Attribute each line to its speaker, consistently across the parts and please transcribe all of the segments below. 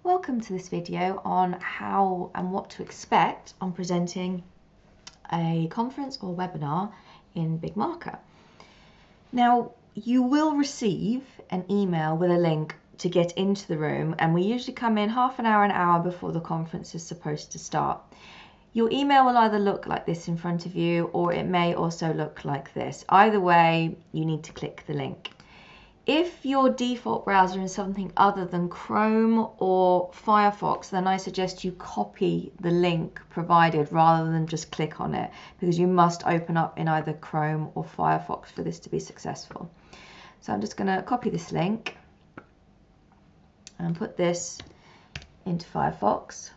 Speaker 1: Welcome to this video on how and what to expect on presenting a conference or webinar in Big Marker. Now, you will receive an email with a link to get into the room, and we usually come in half an hour before the conference is supposed to start. Your email will either look like this in front of you, or it may also look like this. Either way, you need to click the link. If your default browser is something other than Chrome or Firefox, then I suggest you copy the link provided rather than just click on it, because you must open up in either Chrome or Firefox for this to be successful. So I'm just going to copy this link and put this into Firefox.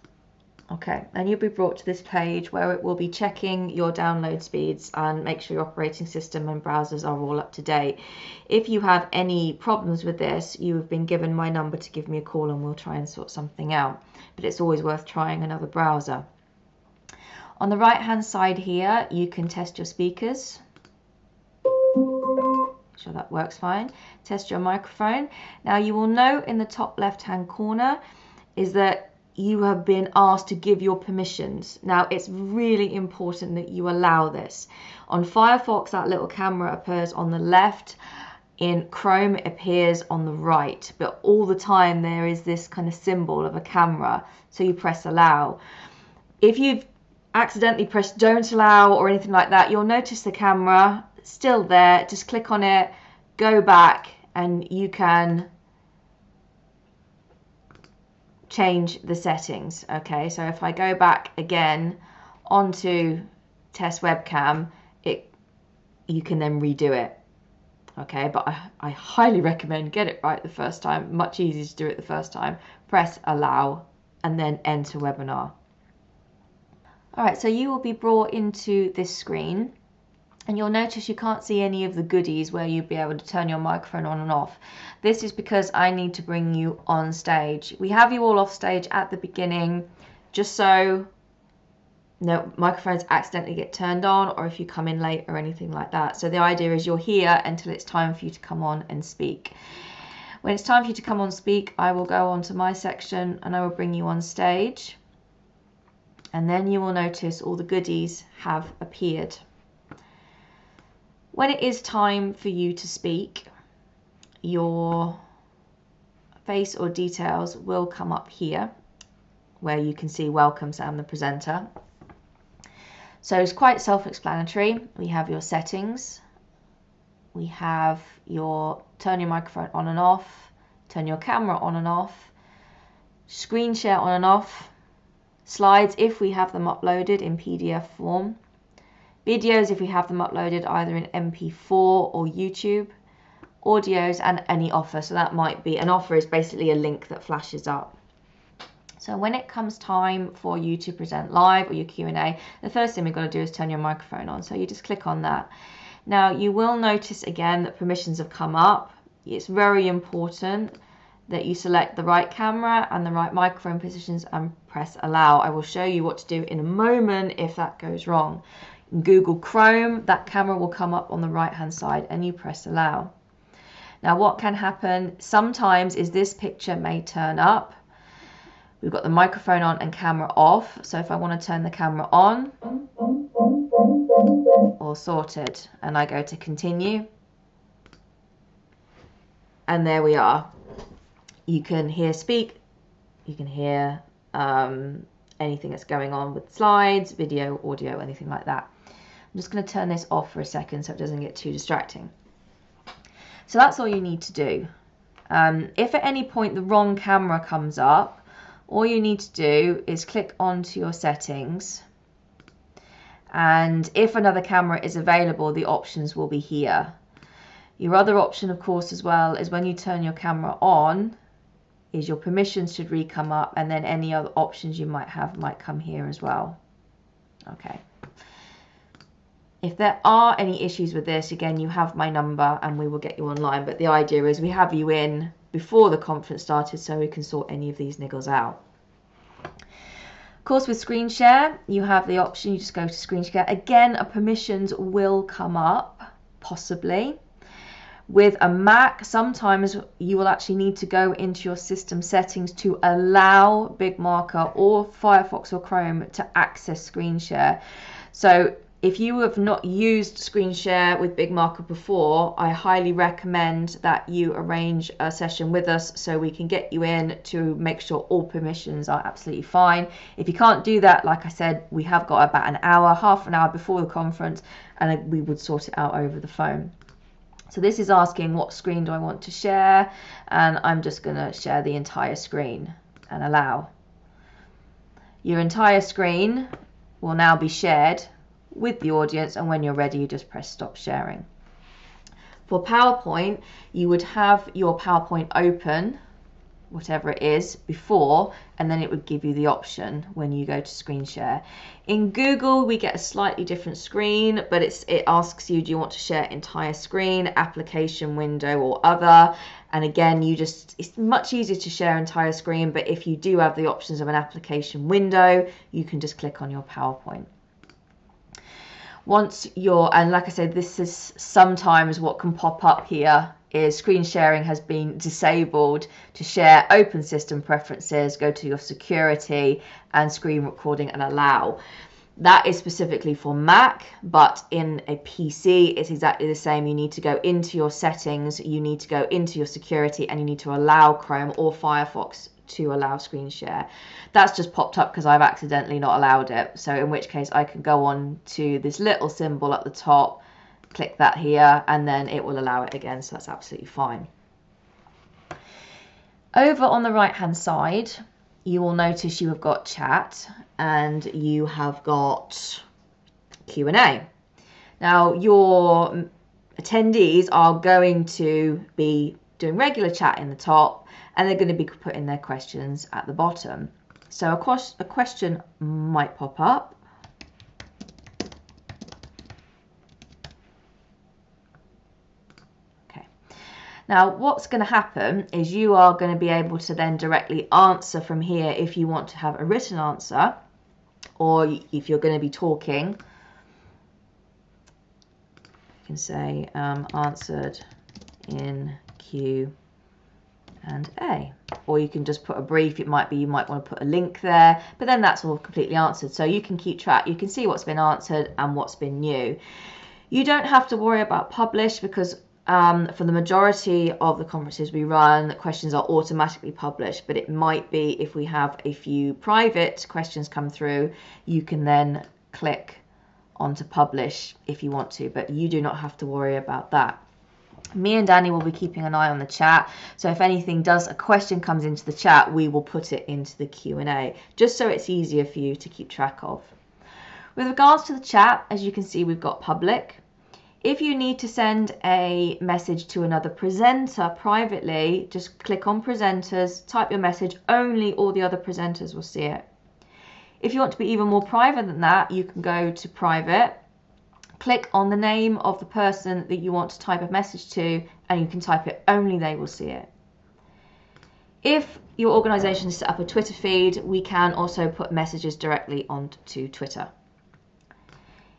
Speaker 1: Okay, and you'll be brought to this page where it will be checking your download speeds and make sure your operating system and browsers are all up to date. If you have any problems with this, you have been given my number to give me a call and we'll try and sort something out. But it's always worth trying another browser. On the right hand side here, you can test your speakers. Sure that works fine. Test your microphone. Now you will note in the top left hand corner is that you have been asked to give your permissions. Now it's really important that you allow this. On Firefox, that little camera appears on the left. In Chrome, it appears on the right, but all the time there is this kind of symbol of a camera, so you press allow. If you've accidentally pressed don't allow or anything like that, you'll notice the camera still there. Just click on it, go back, and you can change the settings. Okay, so if I go back again onto test webcam, you can then redo it. Okay, but I highly recommend get it right the first time. Much easier to do it the first time. Press allow and then enter webinar. Alright, so you will be brought into this screen, and you'll notice you can't see any of the goodies where you'll be able to turn your microphone on and off. This is because I need to bring you on stage. We have you all off stage at the beginning, just so no microphones accidentally get turned on, or if you come in late or anything like that. So the idea is you're here until it's time for you to come on and speak. When it's time for you to come on speak, I will go on to my section and I will bring you on stage. And then you will notice all the goodies have appeared. When it is time for you to speak, your face or details will come up here where you can see welcome, Sam the presenter. So it's quite self-explanatory. We have your settings, we have your turn your microphone on and off, turn your camera on and off, screen share on and off, slides if we have them uploaded in PDF form, videos if we have them uploaded either in MP4 or YouTube, audios, and any offer. So that might be, an offer is basically a link that flashes up. So when it comes time for you to present live or your Q&A, the first thing we've got to do is turn your microphone on. So you just click on that. Now you will notice again that permissions have come up. It's very important that you select the right camera and the right microphone positions and press allow. I will show you what to do in a moment if that goes wrong. In Google Chrome, that camera will come up on the right hand side and you press allow. Now what can happen sometimes is this picture may turn up. We've got the microphone on and camera off. So if I want to turn the camera on, all sorted, and I go to continue, and there we are. You can hear speak, you can hear anything that's going on with slides, video, audio, anything like that. I'm just going to turn this off for a second so it doesn't get too distracting. So that's all you need to do. If at any point the wrong camera comes up, all you need to do is click onto your settings, and if another camera is available, the options will be here. Your other option, of course, as well, is when you turn your camera on, is your permissions should come up, and then any other options you might have might come here as well. Okay. If there are any issues with this, again, you have my number and we will get you online. But the idea is we have you in before the conference started so we can sort any of these niggles out. Of course, with screen share, you have the option, you just go to screen share. Again, permissions will come up, possibly. With a Mac, sometimes you will actually need to go into your system settings to allow BigMarker or Firefox or Chrome to access screen share. So if you have not used screen share with BigMarker before, I highly recommend that you arrange a session with us so we can get you in to make sure all permissions are absolutely fine. If you can't do that, like I said, we have got about an hour, half an hour before the conference, and we would sort it out over the phone. So this is asking what screen do I want to share, and I'm just going to share the entire screen and allow. Your entire screen will now be shared with the audience, and when you're ready you just press stop sharing. For PowerPoint, you would have your PowerPoint open, whatever it is, before, and then it would give you the option when you go to screen share. In Google we get a slightly different screen, but it asks you, do you want to share entire screen, application window or other, and again it's much easier to share entire screen, but if you do have the options of an application window you can just click on your PowerPoint. And like I said, this is sometimes what can pop up here is screen sharing has been disabled. To share, open system preferences, go to your security and screen recording and allow. That is specifically for Mac, but in a PC it's exactly the same. You need to go into your settings, you need to go into your security, and you need to allow Chrome or Firefox to allow screen share. That's just popped up because I've accidentally not allowed it, so in which case I can go on to this little symbol at the top, click that here, and then it will allow it again, so that's absolutely fine. Over on the right hand side you will notice you have got chat and you have got Q&A. Now your attendees are going to be doing regular chat in the top, and they're going to be putting their questions at the bottom. So a question might pop up. Okay. Now what's going to happen is you are going to be able to then directly answer from here if you want to have a written answer, or if you're going to be talking, you can say answered in Q&A, or you can just put a brief. It might be you might want to put a link there, but then that's all completely answered, so you can keep track, you can see what's been answered and what's been new. You don't have to worry about publish, because for the majority of the conferences we run, questions are automatically published, but it might be if we have a few private questions come through, you can then click onto publish if you want to, but you do not have to worry about that. Me and Danny will be keeping an eye on the chat, so if a question comes into the chat, we will put it into the Q&A, just so it's easier for you to keep track of. With regards to the chat, as you can see, we've got public. If you need to send a message to another presenter privately, just click on presenters, type your message, only all the other presenters will see it. If you want to be even more private than that, you can go to private, click on the name of the person that you want to type a message to, and you can type it, only they will see it. If your organization has set up a Twitter feed, we can also put messages directly onto Twitter.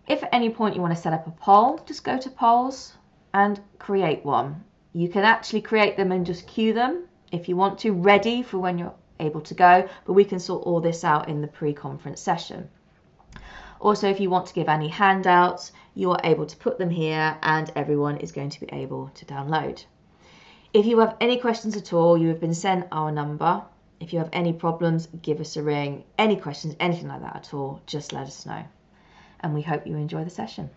Speaker 1: If at any point you want to set up a poll, just go to polls and create one. You can actually create them and just queue them if you want to, ready for when you're able to go, but we can sort all this out in the pre-conference session. Also, if you want to give any handouts, you are able to put them here and everyone is going to be able to download. If you have any questions at all, you have been sent our number. If you have any problems, give us a ring. Any questions, anything like that at all, just let us know. And we hope you enjoy the session.